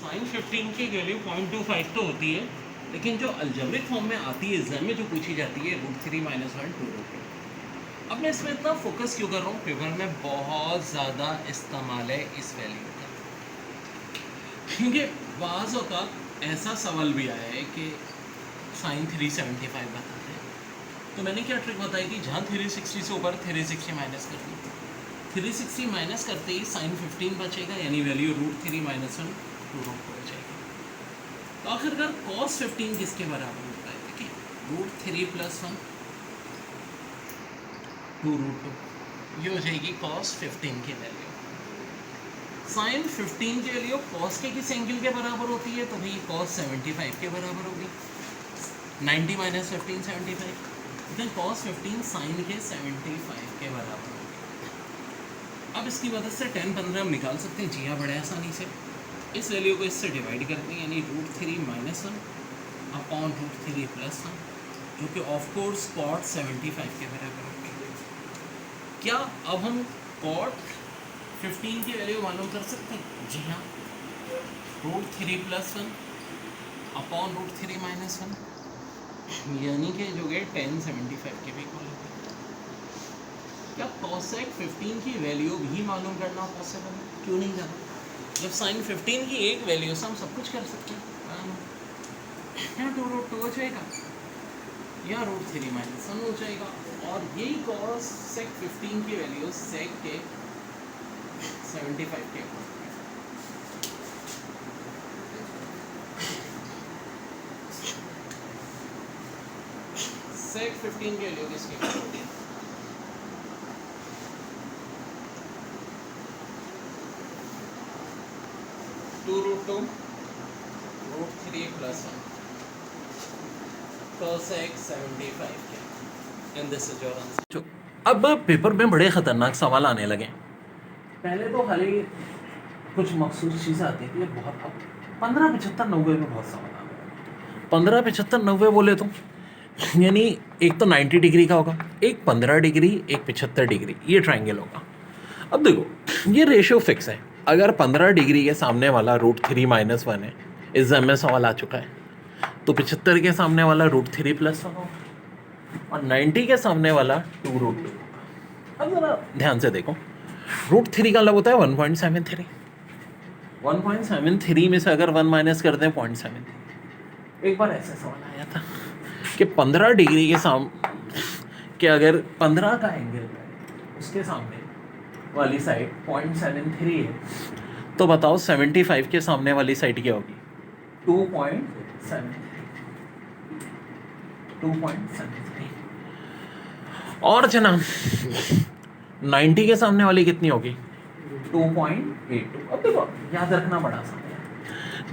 Sign 15 की value 0.25 तो होती है, लेकिन जो अलजेब्रिक फॉर्म में आती है एग्जाम में जो पूछी जाती है √3 - 1 2√2। अब मैं इसमें इतना फोकस क्यों कर रहा हूँ, पेपर में बहुत ज़्यादा इस्तेमाल है इस वैल्यू का, क्योंकि बाज़ औक़ात ऐसा सवाल भी आया है कि साइन 375 बताते हैं, तो मैंने क्या ट्रिक बताई थी, जहाँ 360 से ऊपर 360 माइनस कर दी, 360 माइनस करते ही साइन 15 बचेगा, यानी वैल्यू √3 - 1 2√2 बचेगा। तो आखिरकार cos 15 किसके बराबर होता है, देखिए √3 + 1 2√2, ये हो जाएगी cos 15 की वैल्यू। साइन 15 की वैल्यू cos के किस एंगल के बराबर होती है, तो भाई cos 75 के बराबर होगी, 90 - 15 75, देन cos 15 साइन के 75 के बराबर होगी। अब इसकी मदद से 10 15 हम निकाल सकते हैं, जी हाँ, बड़े आसानी से। इस वैल्यू को इससे डिवाइड करते हैं, यानी √3 - 1 अपॉन √3 + 1, जो कि ऑफ कोर्स cot 75 के बराबर होगी। क्या अब हम cot 15 की वैल्यू मालूम कर सकते हैं? जी हाँ, √3 + 1 अपॉन √3 - 1, यानी कि जो कि 1075 के भी इक्वल होगा। क्या cosec 15 की वैल्यू भी मालूम करना पॉसिबल है? क्यों नहीं जाना, जब साइन 15 की एक वैल्यू से हम सब कुछ कर सकते हैं। यहाँ 2√2 हो जाएगा या √3 - 1 हो जाएगा, और यही cosec 15 की वैल्यू sec के 75 के ऊपर। sec 15 की वैल्यू किसके ऊपर होगी? √2 √3 + 1 cosec 75 के, and this is your answer. अब पेपर में बड़े ख़तरनाक सवाल आने लगे। पहले तो खाली कुछ मखसूस चीज़ें आती थी, बहुत अब 15 75 90 में बहुत सवाल आ गए। 15 75 90 बोले तो यानी एक तो 90 डिग्री का होगा, एक 15 डिग्री, एक 75 डिग्री, ये ट्रायंगल होगा। अब देखो ये रेशियो फिक्स है, अगर 15 डिग्री के सामने वाला √3 - 1 है, एग्जाम में सवाल आ चुका है, तो 75 के सामने वाला √3 + 1 होगा, और 90 के सामने वाला 2√2। अब जरा ध्यान से देखो, √3 का मतलब होता है 1.73, 1.73 में से अगर 1 माइनस कर दें 0.73। एक बार ऐसा सवाल आया था कि 15 डिग्री के अगर 15 का एंगल है, उसके सामने वाली साइड 0.73 है, तो बताओ 75 के सामने वाली साइड क्या होगी? 2.73, 2.73। और जनाब 90 के सामने वाली कितनी होगी? 2.82। अब देखो याद रखना बड़ा आसान है,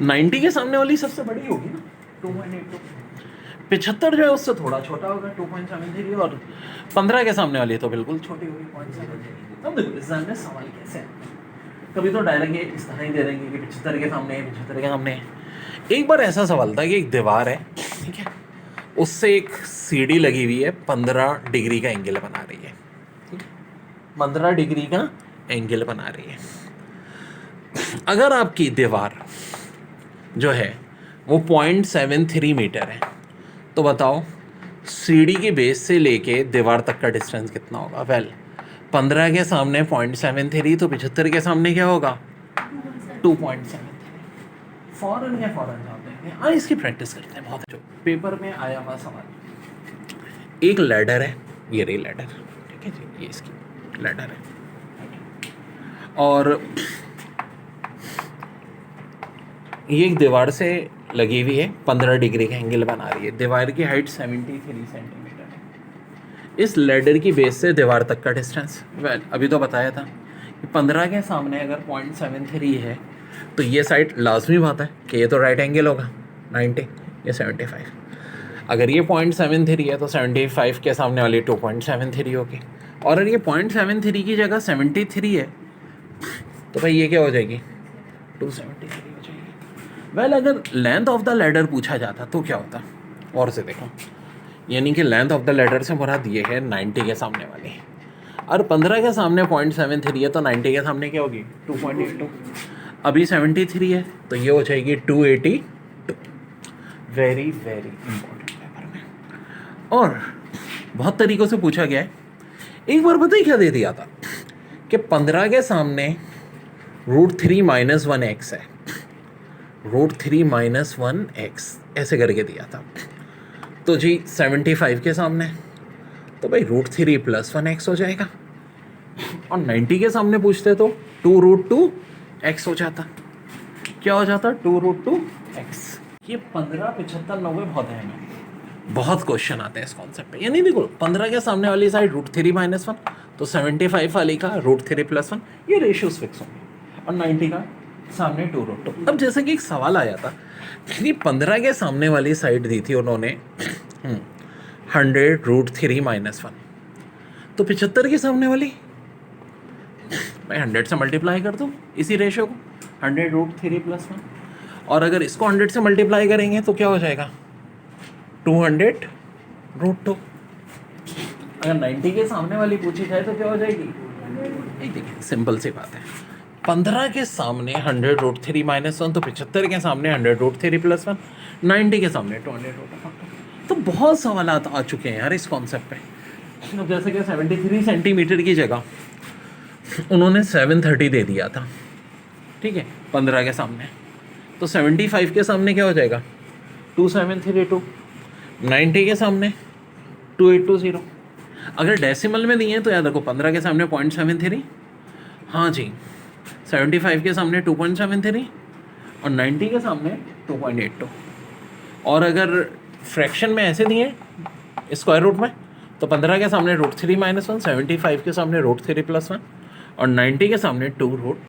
90 के सामने वाली सबसे बड़ी होगी ना, 2.82। 75 जो है उससे थोड़ा छोटा होगा, 2.73, और 15 के सामने वाली तो बिल्कुल छोटी होगी, 0.73। अब देखो एग्जाम में सवाल कैसे है, कभी तो डायरेक्ट इस तरह ही दे देंगे कि 75 के सामने है, 75 के सामने है। एक बार ऐसा सवाल था कि एक दीवार है, ठीक है, उससे एक सीढ़ी लगी हुई है, 15 डिग्री का एंगल बना रही है, ठीक है, 15 डिग्री का एंगल बना रही है। अगर आपकी दीवार जो है वो 0.73 मीटर है, तो बताओ सीढ़ी के बेस से लेके दीवार तक का डिस्टेंस कितना होगा? वेल 15 के सामने 0.73, तो 75 के सामने क्या होगा? 2.73। फौरन या फौरन जवाब देंगे। हाँ, इसकी प्रैक्टिस करते हैं बहुत। जो पेपर में आया हुआ सवाल, एक लैडर है, ये रही लैडर, ठीक है जी, ये इसकी लैडर है, और ये एक दीवार से लगी हुई है, 15 डिग्री का एंगल बना रही है, दीवार की हाइट 73 सेंटीमीटर है। इस लैडर की बेस से दीवार तक का डिस्टेंस, वेल अभी तो बताया था कि 15 के सामने अगर 0.73 है, तो ये साइड लाजमी बात है कि ये तो राइट एंगल होगा, 90, ये 75। अगर ये 0.73 है तो 75 के सामने वाली 2.73 होगी, और अगर ये 0.73 की जगह 73 है, तो भाई ये क्या हो जाएगी? 273 हो जाएगी। वेल अगर लेंथ ऑफ द लैडर पूछा जाता तो क्या होता? और से देखो, यानी कि लेंथ ऑफ द लैडर से मुराद ये है 90 के सामने वाली, और 15 के सामने 0.73 है, तो 90 के सामने क्या होगी? 2.82। अभी 73 है तो ये हो जाएगी 282। वेरी वेरी इंपॉर्टेंट पेपर में, और बहुत तरीक़ों से पूछा गया है। एक बार बताइए क्या दे दिया था कि 15 के सामने √3 - 1x है, √3 - 1x ऐसे करके दिया था। तो जी 75 के सामने तो भाई √3 + 1x हो जाएगा, और 90 के सामने पूछते तो 2√2x हो जाता। क्या हो जाता? 2√2x। ये 15, 75, 90 बहुत है ना, बहुत क्वेश्चन आते हैं इस कॉन्सेप्ट पे। यानी देखो 15 के सामने वाली साइड √3 - 1 तो 75 वाली का √3 + 1, ये रेशियोज फिक्स होंगे, और 90 का सामने 2√2। अब जैसे कि एक सवाल आया था कि 15 के सामने वाली साइड दी थी उन्होंने 100 √3 - 1, तो 75 के सामने वाली मैं 100 से मल्टीप्लाई कर दूँ इसी रेशियो को, 100 √3 + 1, और अगर इसको 100 से मल्टीप्लाई करेंगे तो क्या हो जाएगा? 200 √2। अगर 90 के सामने वाली पूछी जाए तो क्या हो जाएगी? ये देखिए सिंपल सी बात है, 15 के सामने 100 √3 - 1 तो 75 के सामने 100 √3 + 1, 90 के सामने 200 √2। तो बहुत सवाल आ चुके हैं यार इस कॉन्सेप्ट पे। अब जैसे कि 73 सेंटीमीटर की जगह उन्होंने 730 दे दिया था, ठीक है, 15 के सामने, तो 75 के सामने क्या हो जाएगा? 2732, 90 के सामने 2820। अगर डेसिमल में दिए हैं तो याद रखो 15 के सामने 0.73, हाँ जी, 75 के सामने 2.73, और 90 के सामने 2.82। और अगर फ्रैक्शन में ऐसे दिए स्क्वायर रूट में तो 15 के सामने √3 - 1, 75 के सामने √3 + 1, और 90 के सामने 2 √।